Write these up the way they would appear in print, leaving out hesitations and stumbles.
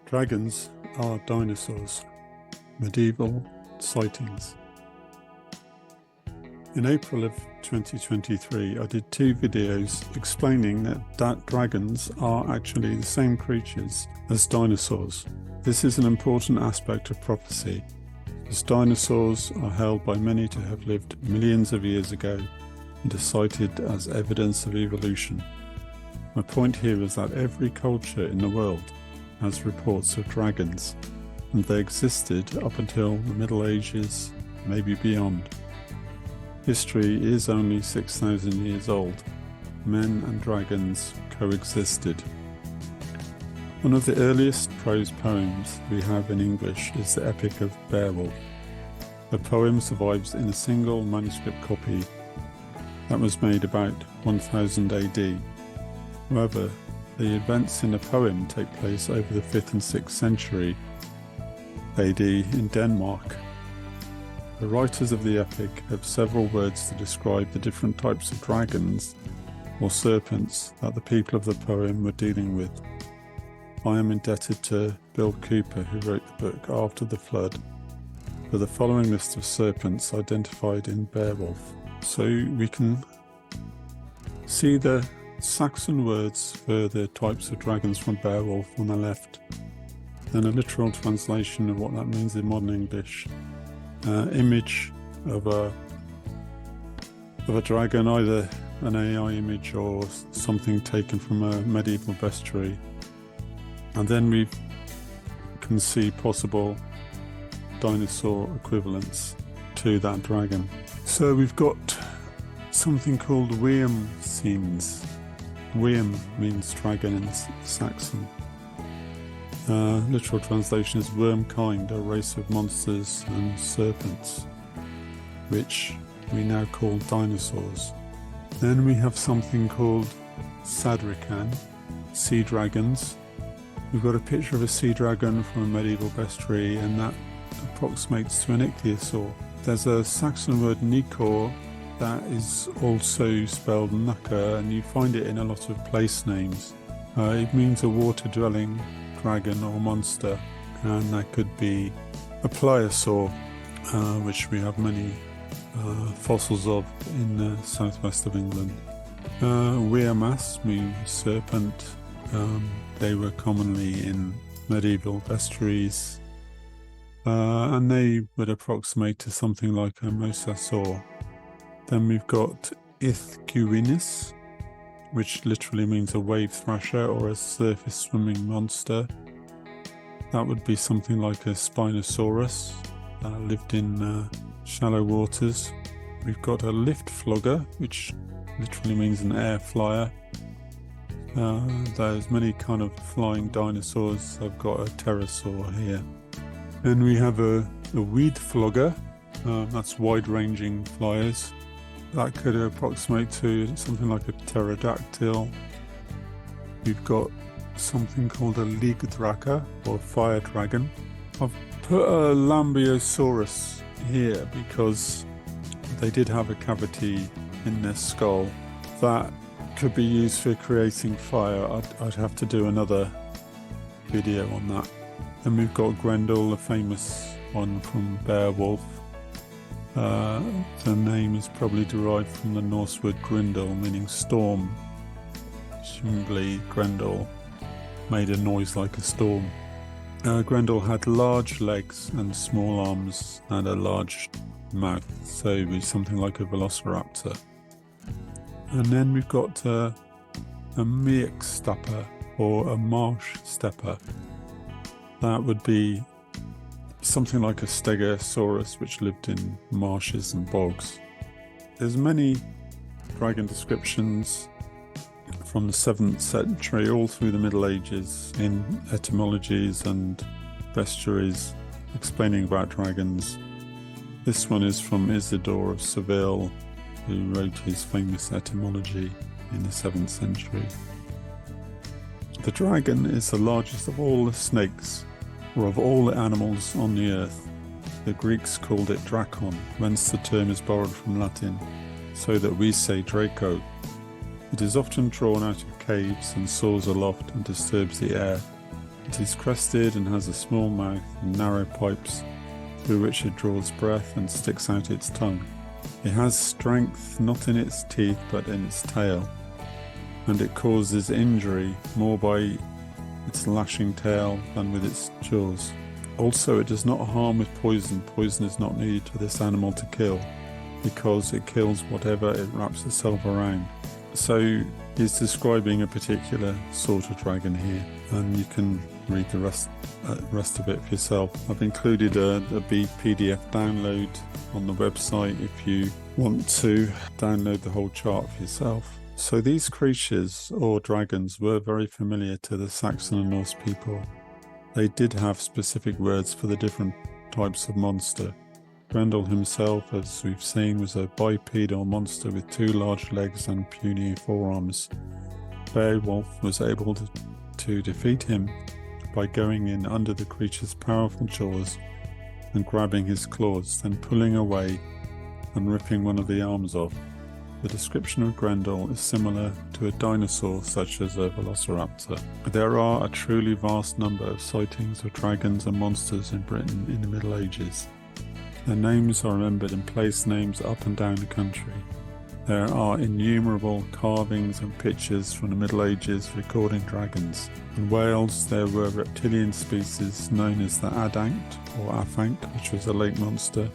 Dragons are dinosaurs. Medieval sightings. In April of 2023, I did 2 videos explaining that dragons are actually the same creatures as dinosaurs. This is an important aspect of prophecy, as dinosaurs are held by many to have lived millions of years ago and are cited as evidence of evolution. My point here is that every culture in the world has reports of dragons, and they existed up until the Middle Ages, maybe beyond. History is only 6,000 years old. Men and dragons coexisted. One of the earliest prose poems we have in English is the Epic of Beowulf. The poem survives in a single manuscript copy that was made about 1000 AD. However, the events in the poem take place over the 5th and 6th century AD in Denmark. The writers of the epic have several words to describe the different types of dragons or serpents that the people of the poem were dealing with. I am indebted to Bill Cooper, who wrote the book After the Flood, for the following list of serpents identified in Beowulf. So we can see the Saxon words for the types of dragons from Beowulf on the left, then a literal translation of what that means in modern English. Image of a dragon, either an AI image or something taken from a medieval bestiary, and then we can see possible dinosaur equivalents to that dragon. So we've got something called Worm scenes. Worm means dragon in Saxon. Literal translation is wormkind, a race of monsters and serpents, which we now call dinosaurs. Then we have something called Sadrican, sea dragons. We've got a picture of a sea dragon from a medieval bestiary, and that approximates to an ichthyosaur. There's a Saxon word nikor that is also spelled nuka, and you find it in a lot of place names. It means a water-dwelling dragon or monster, and that could be a pliosaur, which we have many fossils of in the southwest of England. Wearmas means serpent. They were commonly in medieval bestiaries, and they would approximate to something like a mosasaur. Then we've got Ithcuinus, which literally means a wave thrasher or a surface swimming monster. That would be something like a Spinosaurus that lived in shallow waters. We've got a lift flogger, which literally means an air flyer. There's many kind of flying dinosaurs. I've got a pterosaur here. Then we have a weed flogger. That's wide-ranging flyers. That could approximate to something like a pterodactyl. We've got something called a Ligdraka, or fire dragon. I've put a Lambeosaurus here because they did have a cavity in their skull that could be used for creating fire. I'd have to do another video on that. Then we've got Grendel, the famous one from Beowulf. The name is probably derived from the Norse word Grindel, meaning storm. Presumably Grendel made a noise like a storm. Grendel had large legs and small arms and a large mouth, so it was something like a velociraptor. And then we've got a Meerkstapper, or a marsh stepper. That would be something like a Stegosaurus, which lived in marshes and bogs. There's many dragon descriptions from the 7th century all through the Middle Ages in etymologies and bestiaries explaining about dragons. This one is from Isidore of Seville, who wrote his famous etymology in the 7th century. The dragon is the largest of all the snakes, or of all the animals on the earth. The Greeks called it drakon, whence the term is borrowed from Latin, so that we say Draco. It is often drawn out of caves and soars aloft and disturbs the air. It is crested and has a small mouth and narrow pipes through which it draws breath and sticks out its tongue. It has strength not in its teeth but in its tail, and it causes injury more by its lashing tail than with its jaws. Also, it does not harm with poison. Poison is not needed for this animal to kill, because it kills whatever it wraps itself around. So he's describing a particular sort of dragon here, and you can read the rest of it for yourself. I've included a PDF download on the website if you want to download the whole chart for yourself. So these creatures, or dragons, were very familiar to the Saxon and Norse people. They did have specific words for the different types of monster. Grendel himself, as we've seen, was a bipedal monster with 2 large legs and puny forearms. Beowulf was able to defeat him by going in under the creature's powerful jaws and grabbing his claws, then pulling away and ripping one of the arms off. The description of Grendel is similar to a dinosaur such as a velociraptor. There are a truly vast number of sightings of dragons and monsters in Britain in the Middle Ages. Their names are remembered in place names up and down the country. There are innumerable carvings and pictures from the Middle Ages recording dragons. In Wales there were reptilian species known as the adanct or afanc, which was a lake monster,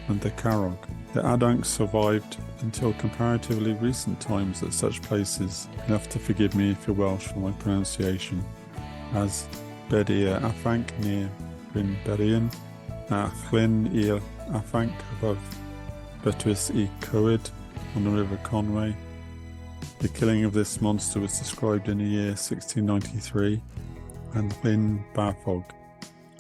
and the carog. The adanc survived until comparatively recent times at such places. You'll have to forgive me if you're Welsh for my pronunciation, as Bedir afanc near Bryn Berrien, Llyn i'r afanc above Betws y Cywyd on the River Conway. The killing of this monster was described in the year 1693, and Llyn Barfog.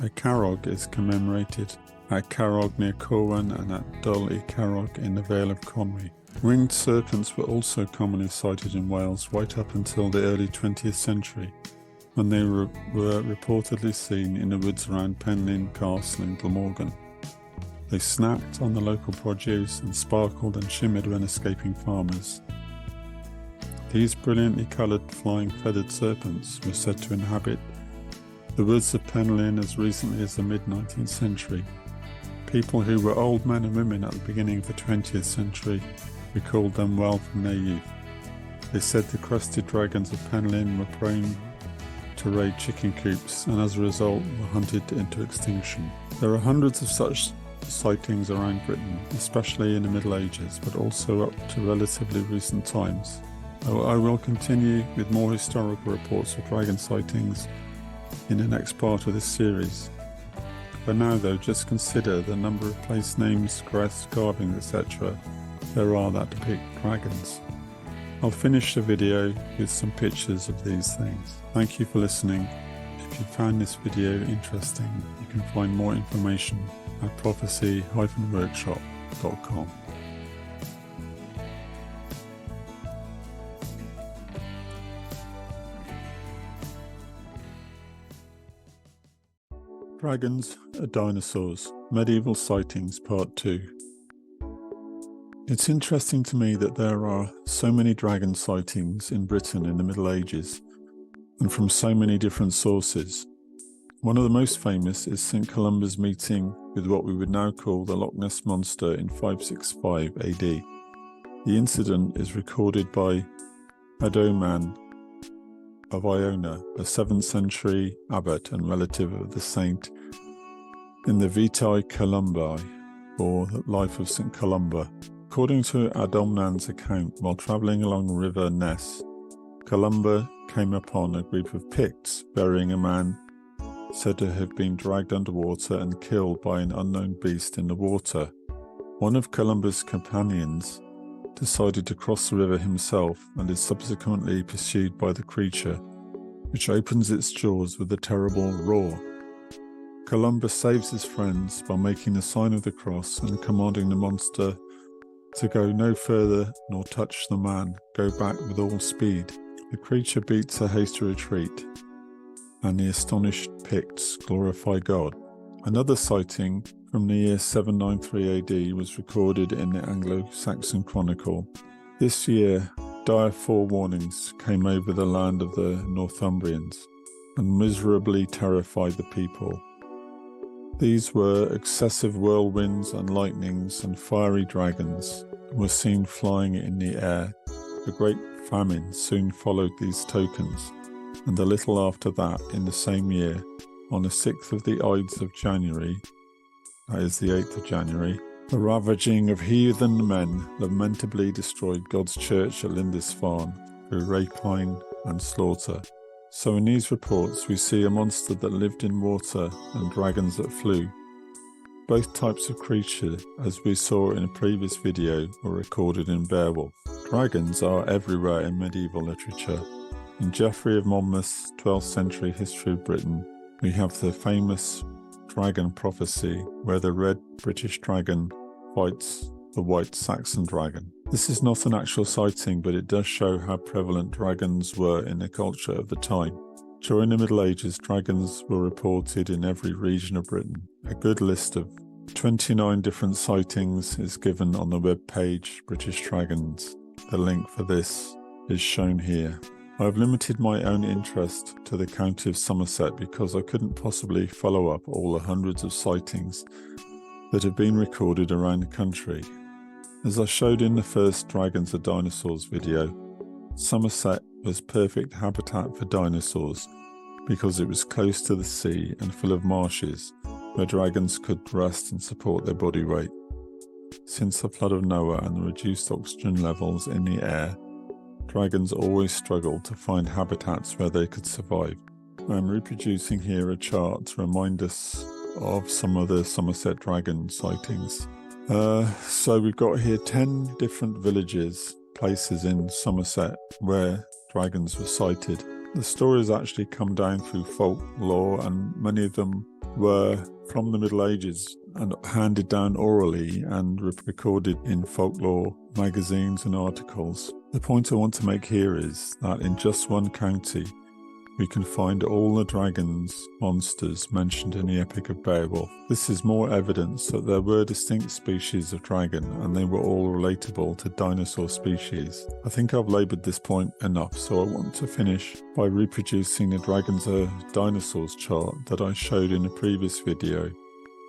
A carog is commemorated at Carog near Corwen and at Dol y Carog in the Vale of Conwy. Winged serpents were also commonly sighted in Wales right up until the early 20th century, when they were reportedly seen in the woods around Penllyn Castle in Glamorgan. They snapped on the local produce and sparkled and shimmered when escaping farmers. These brilliantly coloured flying feathered serpents were said to inhabit the woods of Penllyn as recently as the mid-19th century. People who were old men and women at the beginning of the 20th century recalled them well from their youth. They said the crested dragons of Penllyn were prone to raid chicken coops and as a result were hunted into extinction. There are hundreds of such sightings around Britain, especially in the Middle Ages, but also up to relatively recent times. I will continue with more historical reports of dragon sightings in the next part of this series. For now though, just consider the number of place names, crests, carvings, etc. there are that depict dragons. I'll finish the video with some pictures of these things. Thank you for listening. If you found this video interesting, you can find more information at prophecy-workshop.com. Dragons and Dinosaurs, Medieval Sightings Part 2. It's interesting to me that there are so many dragon sightings in Britain in the Middle Ages, and from so many different sources. One of the most famous is St. Columba's meeting with what we would now call the Loch Ness Monster in 565 AD. The incident is recorded by Adoman of Iona, a 7th century abbot and relative of the saint, in the Vitae Columbae, or the Life of St. Columba. According to Adomnan's account, while travelling along the River Ness, Columba came upon a group of Picts burying a man said to have been dragged underwater and killed by an unknown beast in the water. One of Columba's companions decided to cross the river himself and is subsequently pursued by the creature, which opens its jaws with a terrible roar. Columba saves his friends by making the sign of the cross and commanding the monster to go no further nor touch the man, go back with all speed. The creature beats a hasty retreat, and the astonished Picts glorify God. Another sighting from the year 793 AD was recorded in the Anglo-Saxon Chronicle. This year, dire forewarnings came over the land of the Northumbrians. and miserably terrified the people. These were excessive whirlwinds and lightnings and fiery dragons, and were seen flying in the air. A great famine soon followed these tokens, and a little after that, in the same year, on the 6th of the Ides of January, that is the 8th of January, the ravaging of heathen men lamentably destroyed God's church at Lindisfarne through rapine and slaughter. So in these reports we see a monster that lived in water and dragons that flew. Both types of creature, as we saw in a previous video, were recorded in Beowulf. Dragons are everywhere in medieval literature. In Geoffrey of Monmouth's 12th century history of Britain, we have the famous dragon prophecy where the red British dragon fights the white Saxon dragon. This is not an actual sighting, but it does show how prevalent dragons were in the culture of the time. During the Middle Ages, dragons were reported in every region of Britain. A good list of 29 different sightings is given on the web page British Dragons. The link for this is shown here. I have limited my own interest to the County of Somerset because I couldn't possibly follow up all the hundreds of sightings that have been recorded around the country. As I showed in the first Dragons and Dinosaurs video, Somerset was perfect habitat for dinosaurs because it was close to the sea and full of marshes where dragons could rest and support their body weight. Since the flood of Noah and the reduced oxygen levels in the air, dragons always struggled to find habitats where they could survive. I am reproducing here a chart to remind us of some of the Somerset dragon sightings. So we've got here 10 different villages, places in Somerset where dragons were sighted. The stories actually come down through folklore, and many of them were from the Middle Ages and handed down orally and recorded in folklore magazines and articles. The point I want to make here is that in just one county we can find all the dragons, monsters mentioned in the Epic of Beowulf. This is more evidence that there were distinct species of dragon and they were all relatable to dinosaur species. I think I've laboured this point enough, so I want to finish by reproducing the Dragons and Dinosaurs chart that I showed in a previous video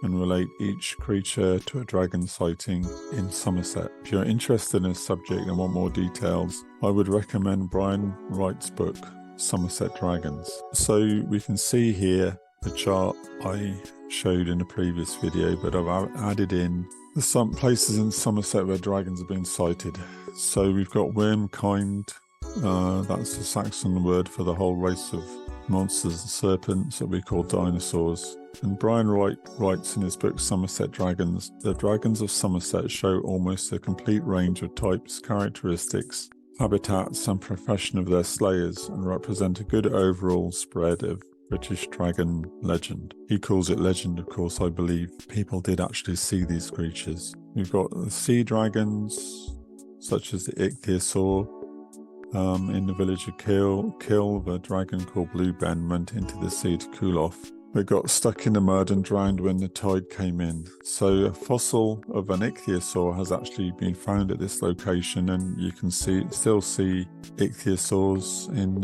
and relate each creature to a dragon sighting in Somerset. If you're interested in this subject and want more details, I would recommend Brian Wright's book, Somerset Dragons. So we can see here the chart I showed in a previous video, but I've added in some places in Somerset where dragons have been sighted. So we've got wormkind, that's the Saxon word for the whole race of monsters and serpents that we call dinosaurs. And Brian Wright writes in his book Somerset Dragons, the dragons of Somerset show almost a complete range of types, characteristics, habitats and profession of their slayers, and represent a good overall spread of British dragon legend. He calls it legend, of course. I believe people did actually see these creatures. We've got the sea dragons, such as the ichthyosaur. In the village of Kill, the dragon called Blue Ben went into the sea to cool off. They got stuck in the mud and drowned when the tide came in. So a fossil of an ichthyosaur has actually been found at this location, and you can still see ichthyosaurs in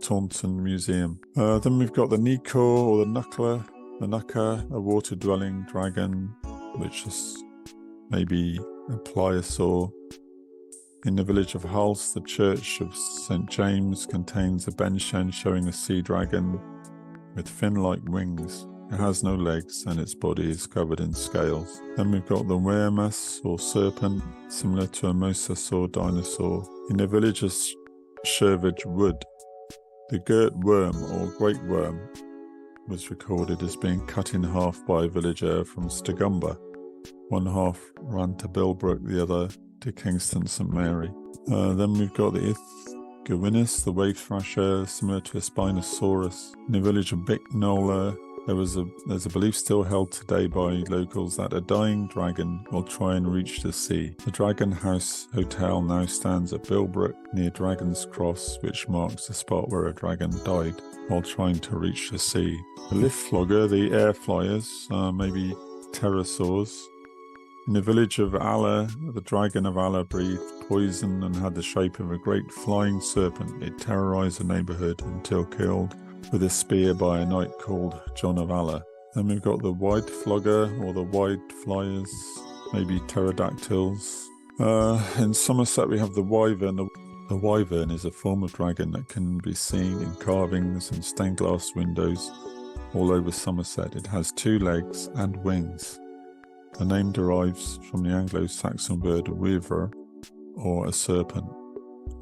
Taunton Museum. Then we've got the Nikor or the Knuckler, a water-dwelling dragon, which is maybe a pliosaur. In the village of Hulse, the church of St. James contains a benchen showing a sea dragon with fin-like wings. It has no legs and its body is covered in scales. Then we've got the wermus or serpent, similar to a mosasaur dinosaur. In the village of Shervidge Wood, the girt worm or great worm was recorded as being cut in half by a villager from Stigumber. One half ran to Bilbrook, the other to Kingston St Mary. Then we've got the Ithgawinus, the wave thrasher, similar to a Spinosaurus. In the village of Bicknola, there's a belief still held today by locals that a dying dragon will try and reach the sea. The Dragon House Hotel now stands at Bilbrook near Dragon's Cross, which marks the spot where a dragon died while trying to reach the sea. The lift flogger, the air flyers, maybe pterosaurs. In the village of Allah, the dragon of Allah breathed poison and had the shape of a great flying serpent. It terrorized the neighborhood until killed with a spear by a knight called John of Alla. Then we've got the white flogger or the white flyers, maybe pterodactyls. In Somerset we have the wyvern. The wyvern is a form of dragon that can be seen in carvings and stained glass windows all over Somerset. It has 2 legs and wings. The name derives from the Anglo-Saxon word weaver, or a serpent.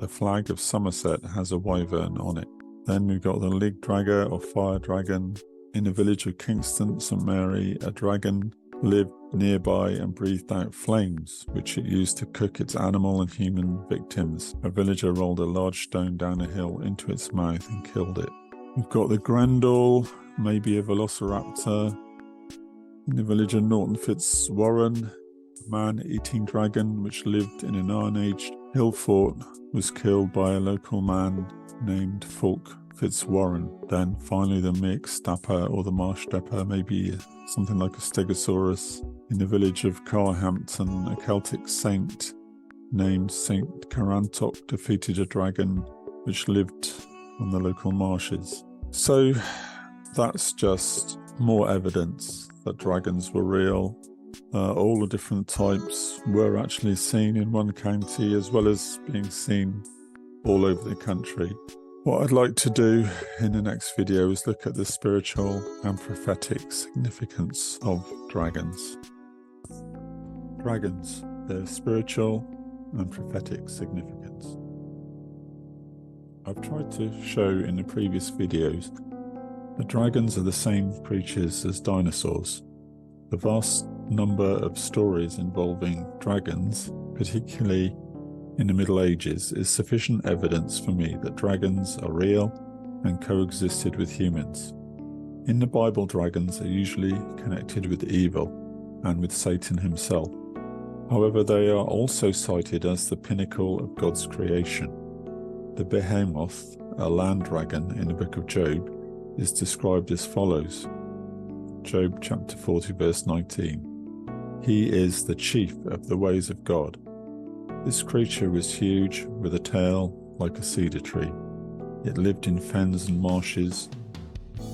The flag of Somerset has a wyvern on it. Then we've got the Lig Dragger or fire dragon. In the village of Kingston, St Mary, a dragon lived nearby and breathed out flames, which it used to cook its animal and human victims. A villager rolled a large stone down a hill into its mouth and killed it. We've got the Grendel, maybe a velociraptor. In the village of Norton Fitzwarren, a man-eating dragon which lived in an Iron Age hill fort was killed by a local man named Fulk Fitzwarren. Then finally the Mix Stapper or the Marsh Stepper, maybe something like a Stegosaurus. In the village of Carhampton, a Celtic saint named Saint Carantoc defeated a dragon which lived on the local marshes. So that's just more evidence that dragons were real. All the different types were actually seen in one county as well as being seen all over the country. What I'd like to do in the next video is look at the spiritual and prophetic significance of dragons. Dragons, their spiritual and prophetic significance. I've tried to show in the previous videos that dragons are the same creatures as dinosaurs. The vast number of stories involving dragons, particularly in the Middle Ages, is sufficient evidence for me that dragons are real and coexisted with humans. In the Bible, dragons are usually connected with evil and with Satan himself. However, they are also cited as the pinnacle of God's creation. The behemoth, a land dragon in the book of Job, is described as follows. Job chapter 40 verse 19. He is the chief of the ways of God. This creature was huge, with a tail like a cedar tree. It lived in fens and marshes,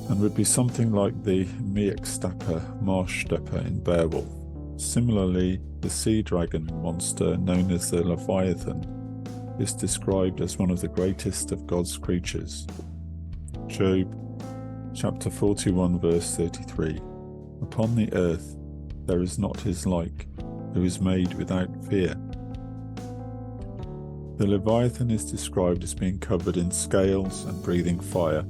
and would be something like the Meekstapper marsh stepper in Beowulf. Similarly, the sea dragon monster known as the Leviathan is described as one of the greatest of God's creatures. Job chapter 41 verse 33. Upon the earth there is not his like, who is made without fear. The Leviathan is described as being covered in scales and breathing fire.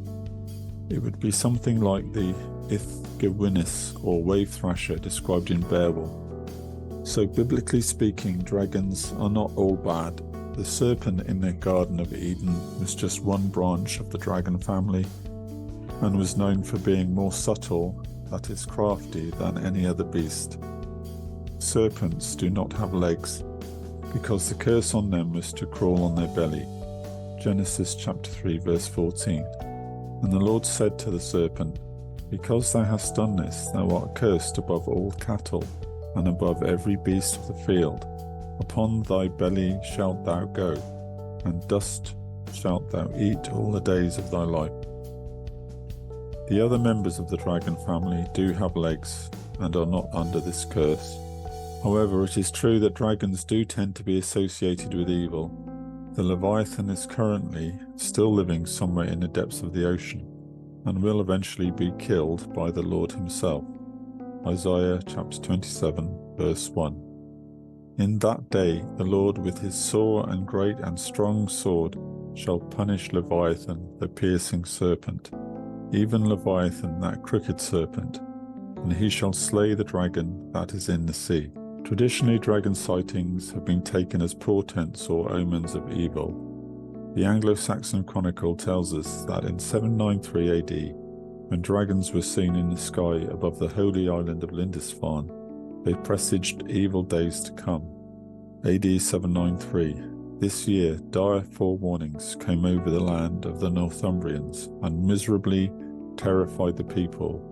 It would be something like the Ithgewinnis or wave thrasher described in Beowulf. So biblically speaking, dragons are not all bad. The serpent in the Garden of Eden was just one branch of the dragon family and was known for being more subtle, that is crafty, than any other beast. Serpents do not have legs, because the curse on them was to crawl on their belly. Genesis chapter 3 verse 14. And the Lord said to the serpent, Because thou hast done this, thou art cursed above all cattle, and above every beast of the field. Upon thy belly shalt thou go, and dust shalt thou eat all the days of thy life. The other members of the dragon family do have legs, and are not under this curse. However, it is true that dragons do tend to be associated with evil. The Leviathan is currently still living somewhere in the depths of the ocean, and will eventually be killed by the Lord himself. Isaiah chapter 27 verse 1. In that day the Lord with his sore and great and strong sword shall punish Leviathan, the piercing serpent, even Leviathan, that crooked serpent, and he shall slay the dragon that is in the sea. Traditionally, dragon sightings have been taken as portents or omens of evil. The Anglo-Saxon Chronicle tells us that in 793 AD, when dragons were seen in the sky above the holy island of Lindisfarne, they presaged evil days to come. AD 793. This year, dire forewarnings came over the land of the Northumbrians and miserably terrified the people.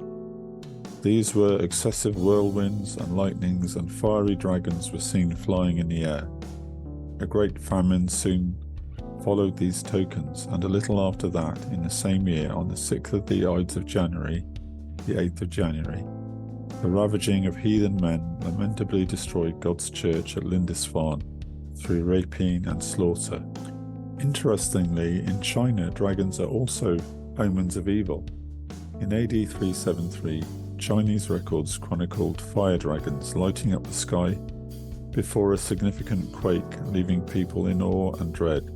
These were excessive whirlwinds and lightnings, and fiery dragons were seen flying in the air. A great famine soon followed these tokens, and a little after that, in the same year, on the 6th of the Ides of January, the 8th of January, the ravaging of heathen men lamentably destroyed God's church at Lindisfarne through rapine and slaughter. Interestingly, in China, dragons are also omens of evil. In AD 373, Chinese records chronicled fire dragons lighting up the sky before a significant quake, leaving people in awe and dread.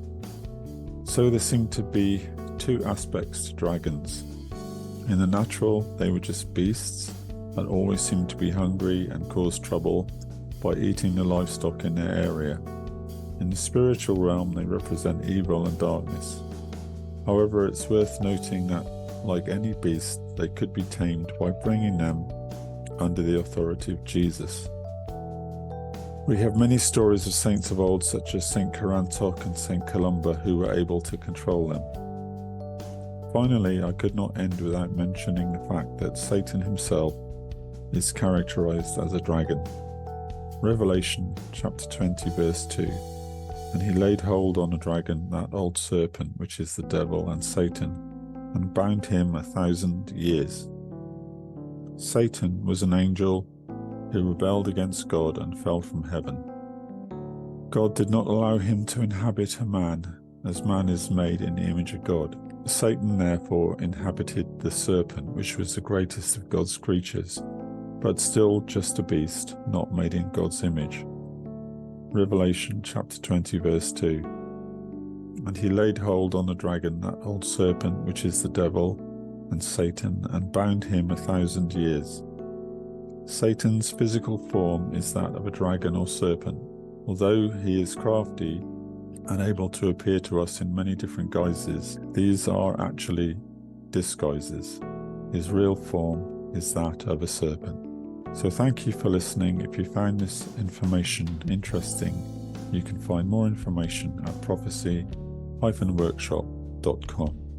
So there seemed to be two aspects to dragons. In the natural, they were just beasts that always seemed to be hungry and caused trouble by eating the livestock in their area. In the spiritual realm, they represent evil and darkness. However, it's worth noting that, like any beast, they could be tamed by bringing them under the authority of Jesus. We have many stories of saints of old, such as Saint Carantoc and Saint Columba, who were able to control them. Finally, I could not end without mentioning the fact that Satan himself is characterized as a dragon. Revelation chapter 20 verse 2. And he laid hold on a dragon, that old serpent, which is the devil and Satan, and bound him 1,000 years. Satan was an angel who rebelled against God and fell from heaven. God did not allow him to inhabit a man, as man is made in the image of God. Satan therefore inhabited the serpent, which was the greatest of God's creatures, but still just a beast, not made in God's image. Revelation chapter 20 verse 2. And he laid hold on the dragon, that old serpent, which is the devil and Satan, and bound him 1,000 years. Satan's physical form is that of a dragon or serpent. Although he is crafty and able to appear to us in many different guises, these are actually disguises. His real form is that of a serpent. So thank you for listening. If you found this information interesting, you can find more information at prophecy-workshop.com.